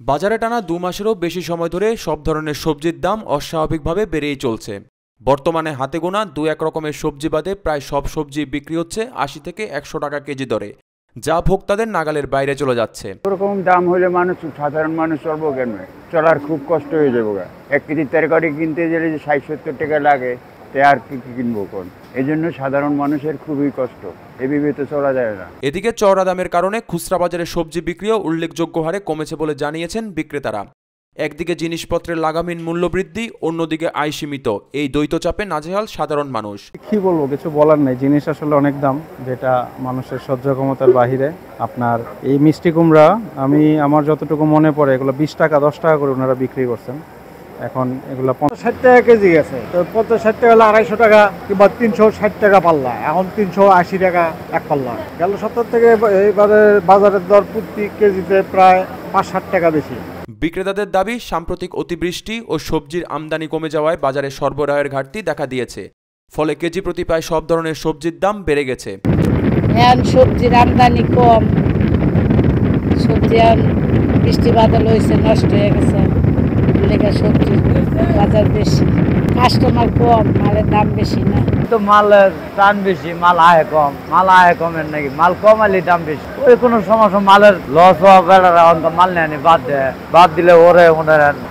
বাজারে টানা ২ মাসেরও বেশি সময় ধরে সব ধরনের সবজির দাম অস্বাভাবিকভাবে বেড়েই চলছে। বর্তমানে হাতে গোনা ২-১ রকমের সবজি বাদে প্রায় সব সবজি বিক্রি হচ্ছে ৮০ থেকে ১০০ টাকা কেজি দরে, যা ভোক্তাদের নাগালের বাইরে চলে যাচ্ছে। এরকম দাম হলে সাধারণ মানুষ চলবো কেন? চলার খুব কষ্ট হয়ে যাবো। ১ কেজি তরকারি কিনতে গেলে যে ৬০-৭০ টাকা লাগে, তে আর কি কিনবো কোন? এই জন্য সাধারণ মানুষের খুবই কষ্ট, এভাবে তো চলা যায় না। এদিকে চড়া দামের কারণে খুচরা বাজারে সবজি বিক্রিও উল্লেখযোগ্য হারে কমেছে বলে জানিয়েছেন বিক্রেতারা। একদিকে জিনিসপত্রের লাগামহীন মূল্যবৃদ্ধি, অন্যদিকে আয় সীমিত, এই দ্বৈত চাপে নাজেহাল সাধারণ মানুষ। কি বলবো, কিছু বলার নেই। জিনিস আসলে অনেক দাম, যেটা মানুষের সহ্য ক্ষমতার বাহিরে। আপনার এই মিষ্টি কুমড়া আমার যতটুকু মনে পড়ে এগুলো 20 টাকা 10 টাকা করে ওনারা বিক্রি করছেন। এখন এগুলো 50-60 টাকা কেজি গেছে। তো 50-60 টাকা হলে 250 টাকা কিংবা 360 টাকা পাল্লা, এখন 380 টাকা এক পাল্লা। গেল সপ্তাহ থেকে এবারে বাজারের দর প্রতি কেজিতে প্রায় 5-7 টাকা বেশি। বিক্রেতাদের দাবি, সাম্প্রতিক অতিবৃষ্টি ও সবজির আমদানি কমে যাওয়ায় বাজারে সরবরাহের ঘাটতি দেখা দিয়েছে, ফলে কেজি প্রতি প্রায় সব ধরনের সবজির দাম বেড়ে গেছে। এখন সবজির আমদানি কম, সবজি বৃষ্টি বাদল হয়েছে, নষ্ট হয়ে গেছে, সবজির বাজার বেশি, কাস্টমার কম, মালের দাম বেশি না। তো মালের টান বেশি, মাল আয় কম, মাল আয় কমের নাকি মাল কমালে দাম বেশি। ওই কোনো সমস্যা মালের লস হওয়া বেড়ারা মাল নেয়নি, বাদ দিলে ওরে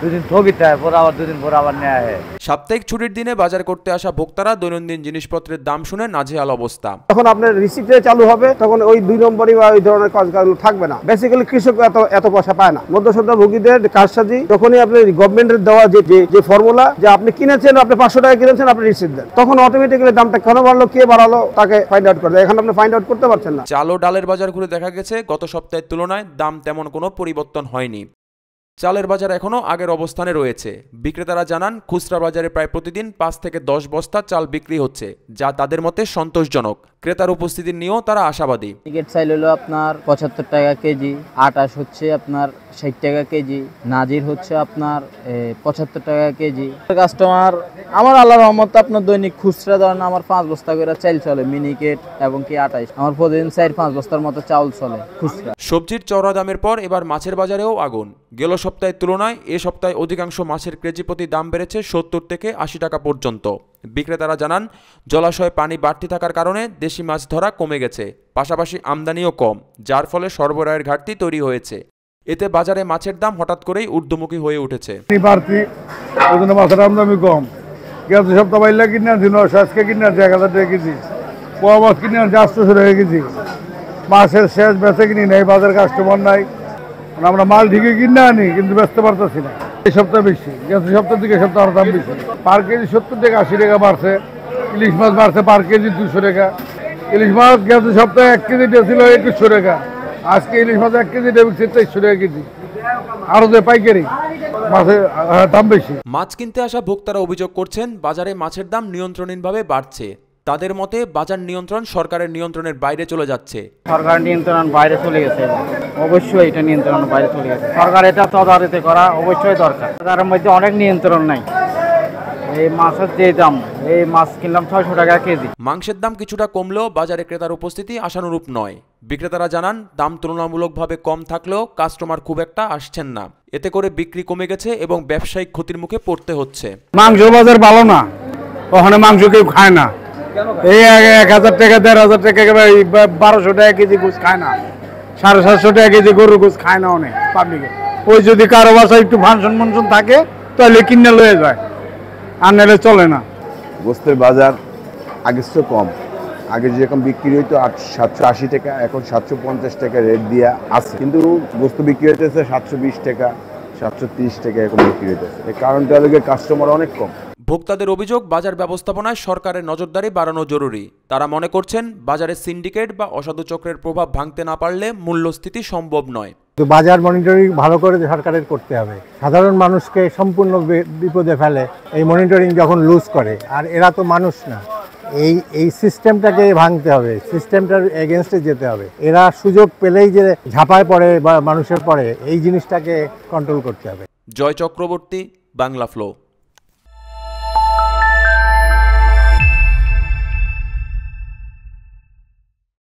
দুদিন ঠকিতে হয়, পরে আবার দুদিন পরে আবার নেয়। সাপ্তাহিক ছুটির দিনে বাজার করতে আসা ভোক্তারা দৈনন্দিন জিনিসপত্রের দাম শুনে নাজেহাল অবস্থা। যখন আপনার রিসিপ্টে চালু হবে তখন ওই 2 নম্বরই বা ওই ধরনের কাজগুলো থাকবে না। বেসিক্যালি কৃষক এত পয়সা পায় না। মধ্যস্বত্বভোগীদের কারসাজি, যখনই আপনি গভর্নমেন্টের দেওয়া যে ফর্মুলা যে আপনি কিনেছেন, আপনি 500 টাকা কিনেছেন, আপনি রিসিপ্ট দেন, তখন অটোমেটিক্যালি দামটা কেন বাড়লো, কে বাড়ালো, তাকে ফাইন্ড আউট করে দেয়। এখন আপনি ফাইন্ড আউট করতে পারছেন না। চাল ও ডালের বাজার ঘুরে দেখা গেছে গত সপ্তাহের তুলনায় দাম তেমন কোনো পরিবর্তন হয়নি। চালের বাজার এখনও আগের অবস্থানে রয়েছে। বিক্রেতারা জানান, খুচরা বাজারে প্রায় প্রতিদিন 5 থেকে 10 বস্তা চাল বিক্রি হচ্ছে, যা তাদের মতে সন্তোষজনক। ক্রেতার উপস্থিতি নিয়েও তারা আশাবাদী। টিকিট চাইল হলো আপনার 75 টাকা কেজি, আটাশ হচ্ছে আপনার 60 টাকা কেজি, নাজির হচ্ছে আপনার 75 টাকা কেজি। কাস্টমার আমার আল্লাহর রহমতে আপনার দৈনিক খুচরা ধরেন আমার 5 বস্তা করে চাল চলে, মিনিকেট এবং কি 28, আমার প্রতিদিন 4-5 বস্তার মতো চাউল চলে খুচরা। সবজির চড়া দামের পর এবার মাছের বাজারেও আগুন। গেল সপ্তাহের তুলনায় এ সপ্তাহে অধিকাংশ মাছের কেজি প্রতি দাম বেড়েছে 70 থেকে 80 টাকা পর্যন্ত। বিক্রেতারা জানান, জলাশয়ে পানি বাড়তি থাকার কারণে দেশি মাছ ধরা কমে গেছে, পাশাপাশি আমদানিও কম, যার ফলে সরবরাহের ঘাটতি তৈরি হয়েছে। এতে বাজারে মাছের দাম হঠাৎ করেই ঊর্ধ্বমুখী হয়ে উঠেছে। মাছের আমদানি কম, গেছে সপ্তাহ বাইলা কিনে আনছি 900 কিনে আনছি 1000 টাকা কেজি, পোয়া মাছ কিনে আনছি 800 টাকা কেজি। মাছের শেষ বেচে কিনি নেই, বাজার কাস্টমার নাই। আমরা মাল ঠিকই কিনে আনি, কিন্তু বেচতে পারতেছি না। এই সপ্তাহ বেশি, গেছে সপ্তাহ থেকে সপ্তাহ দাম বেশি। পার কেজি 70 থেকে 80 টাকা বাড়ছে। ইলিশ মাছ বাড়ছে পার কেজি 200 টাকা। ইলিশ মাছ গেছে সপ্তাহে 1 কেজি ছিল 2100 টাকা, আজকে ইলিশ মাছ 1 কেজি বিকছে 2300 টাকা কেজি। আরো যে পাইকারি মাছের দাম বেশি। মাছ কিনতে আসা ভোক্তারা অভিযোগ করছেন, বাজারে মাছের দাম নিয়ন্ত্রণহীনভাবে বাড়ছে। তাদের মতে বাজার নিয়ন্ত্রণ সরকারের নিয়ন্ত্রণের বাইরে চলে যাচ্ছে। সরকার নিয়ন্ত্রণ বাইরে চলে গেছে, অবশ্যই এটা নিয়ন্ত্রণের বাইরে চলে গেছে। সরকার এটা তদারকি করা অবশ্যই দরকার। সরকারের মধ্যে অনেক নিয়ন্ত্রণ নাই। এই মাছের যে দাম, এই মাছ কিনলাম 600 টাকা কেজি। মাংসের দাম কিছুটা কমলেও বাজারে ক্রেতার উপস্থিতি আশানুরূপ নয়। বিক্রেতারা জানান, দাম তুলনামূলকভাবে কম থাকলেও কাস্টমার খুব একটা আসছেন না। এতে করে বিক্রি কমে গেছে এবং ব্যবসায়িক ক্ষতির মুখে পড়তে হচ্ছে। মাংস বাজার ভালো না, ওখানে মাংস কেউ খায় না। এই 1000 টাকা 1500 টাকা 1200 টাকা কেজি গোস খায় না, 750 টাকা কেজি গরুর গোস খায় না অনেক পাবলিকে। ওই যদি কারো বাসায় একটু ফাংশন থাকে তাহলে কিনে লয়ে যায়, আর নাহলে চলে না। গোস্তের বাজার আগের চেয়ে কম। আগে যেরকম বিক্রি হইতো 780 টাকা, এখন 750 টাকা রেট দিয়ে আছে, কিন্তু গোস্ত বিক্রি হইতেছে 720 টাকা 730 টাকা এখন বিক্রি হইতেছে। এই কারণটা হলো কাস্টমার অনেক কম। ভোক্তাদের অভিযোগ, বাজার ব্যবস্থাপনায় সরকারের নজরদারি বাড়ানো জরুরি। তারা মনে করছেন, বাজারে সিন্ডিকেট বা অসাধু চক্রের প্রভাব ভাঙতে না পারলে মূল্যস্ফীতি সম্ভব নয়। বাজার মনিটরিং ভালো করে সরকারের করতে হবে। সাধারণ মানুষকে সম্পূর্ণ বিপদে ফেলে এই মনিটরিং যখন লুজ করে। আর এরা তো মানুষ না, এই সিস্টেমটাকে ভাঙতে হবে, সিস্টেমটার এগেনস্টে যেতে হবে। এরা সুযোগ পেলেই যে ঝাঁপায় পড়ে বা মানুষের পড়ে, এই জিনিসটাকে কন্ট্রোল করতে হবে। জয় চক্রবর্তী, বাংলা ফ্লো।